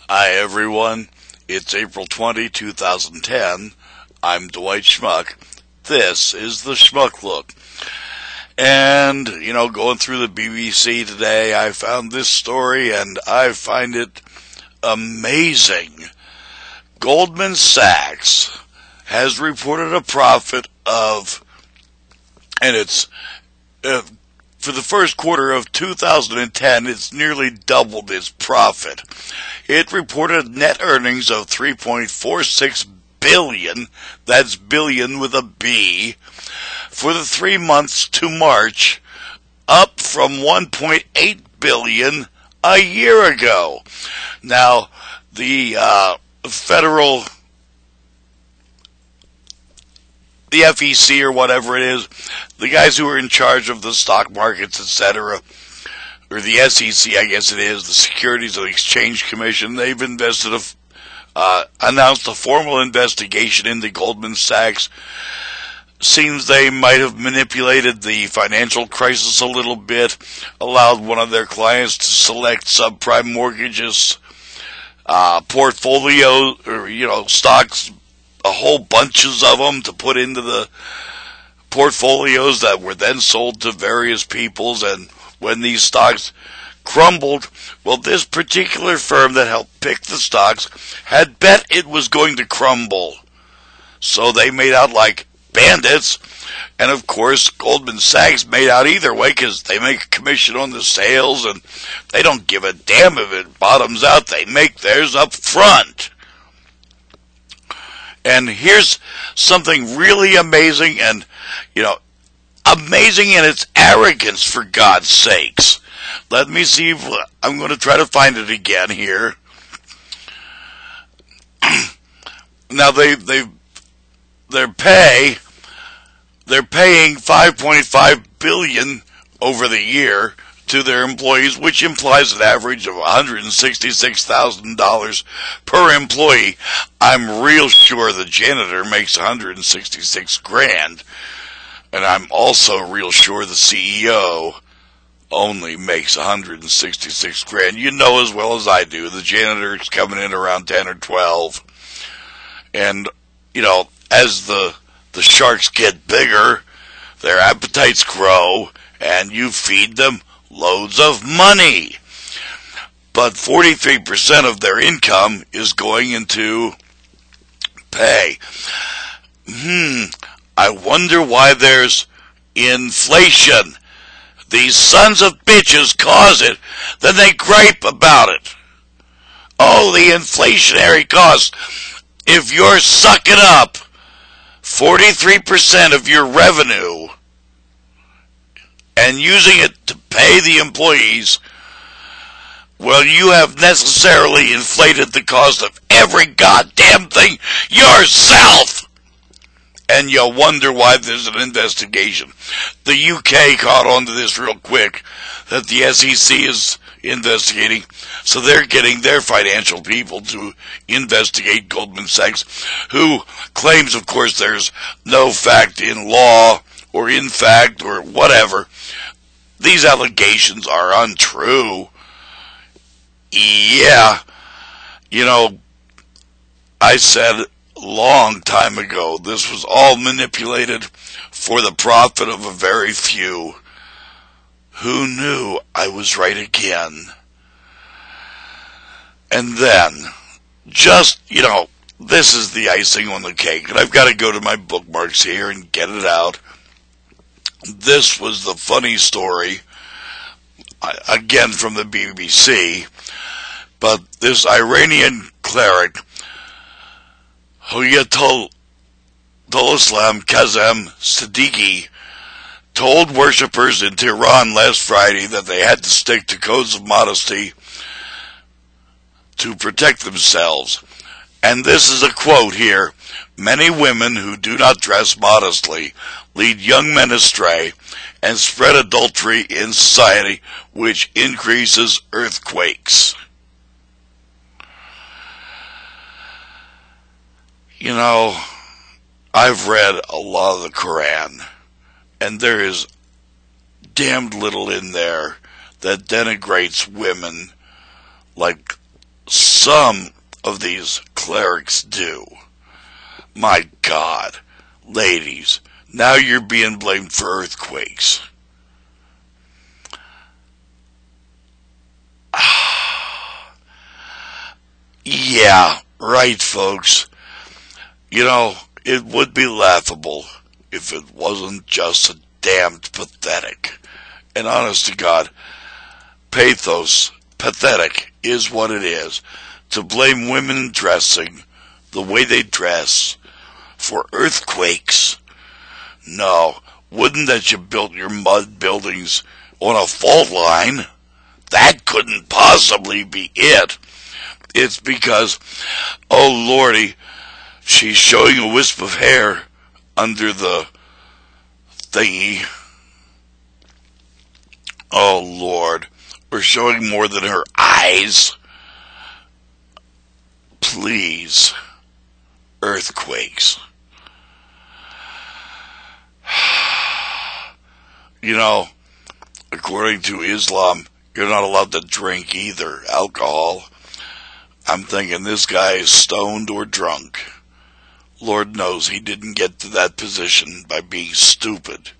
Hi everyone, it's April 20, 2010. I'm Dwight Schmuck. This is the Schmuck Look. And, going through the BBC today, I found this story and I find it amazing. Goldman Sachs has reported a profit of, and it's, for the first quarter of 2010, it's nearly doubled its profit. It reported net earnings of $3.46 billion, that's billion with a B, for the 3 months to March, up from $1.8 billion a year ago. Now, the FEC or whatever it is, the guys who are in charge of the stock markets, etc., or the SEC, I guess it is, the Securities and Exchange Commission, they've announced a formal investigation into Goldman Sachs. Seems they might have manipulated the financial crisis a little bit, allowed one of their clients to select subprime mortgages, portfolios, or, stocks, a whole bunches of them to put into the portfolios that were then sold to various peoples. And when these stocks crumbled, well, this particular firm that helped pick the stocks had bet it was going to crumble. So they made out like bandits. And of course, Goldman Sachs made out either way because they make a commission on the sales and they don't give a damn if it bottoms out. They make theirs up front. And here's something really amazing and, amazing in its arrogance, for God's sakes. Let me see if I'm going to try to find it again here. Now they're paying $5.5 billion over the year to their employees, which implies an average of $166,000 per employee. I'm real sure the janitor makes $166,000, and I'm also real sure the CEO only makes $166,000. You know as well as I do, the janitor's coming in around 10 or 12, and as the sharks get bigger, their appetites grow, and you feed them loads of money. But 43% of their income is going into pay. I wonder why there's inflation. These sons of bitches cause it, then they gripe about it. Oh, the inflationary costs. If you're sucking up 43% of your revenue and using it to pay the employees, well, you have necessarily inflated the cost of every goddamn thing yourself. And you wonder why there's an investigation. The UK caught on to this real quick, that the SEC is investigating, so they're getting their financial people to investigate Goldman Sachs, who claims, of course, there's no fact in law or in fact or whatever. These allegations are untrue. Yeah, I said a long time ago this was all manipulated for the profit of a very few. Who knew? I was right again. And then, this is the icing on the cake, and I've got to go to my bookmarks here and get it out. This was the funny story, again from the BBC, but this Iranian cleric, Hoyatollah Kazem Siddiqui, told worshippers in Tehran last Friday that they had to stick to codes of modesty to protect themselves. And this is a quote here: "Many women who do not dress modestly lead young men astray and spread adultery in society, which increases earthquakes." I've read a lot of the Quran, and there is damned little in there that denigrates women like some of these clerics do. My God, ladies, now you're being blamed for earthquakes. Yeah, right, folks. You know, it would be laughable if it wasn't just a damned pathetic. And honest to God, pathetic is what it is. To blame women dressing the way they dress for earthquakes. No, wouldn't that you built your mud buildings on a fault line? That couldn't possibly be it. It's because, oh lordy, she's showing a wisp of hair under the thingy. Oh Lord, or showing more than her eyes. Please, earthquakes. You know, according to Islam, you're not allowed to drink either, alcohol. I'm thinking this guy is stoned or drunk. Lord knows he didn't get to that position by being stupid.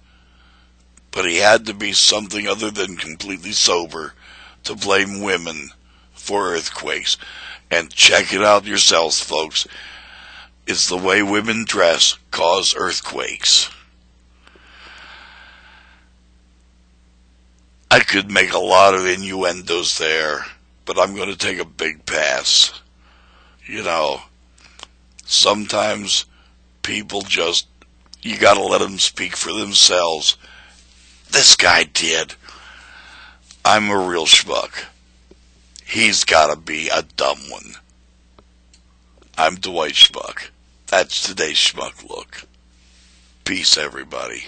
But he had to be something other than completely sober to blame women for earthquakes. And check it out yourselves, folks. It's the way women dress cause earthquakes. I could make a lot of innuendos there, but I'm going to take a big pass. You know, sometimes people just, you got to let them speak for themselves. This guy did. I'm a real schmuck. He's got to be a dumb one. I'm Dwight Schmuck. That's today's Schmuck Look. Peace, everybody.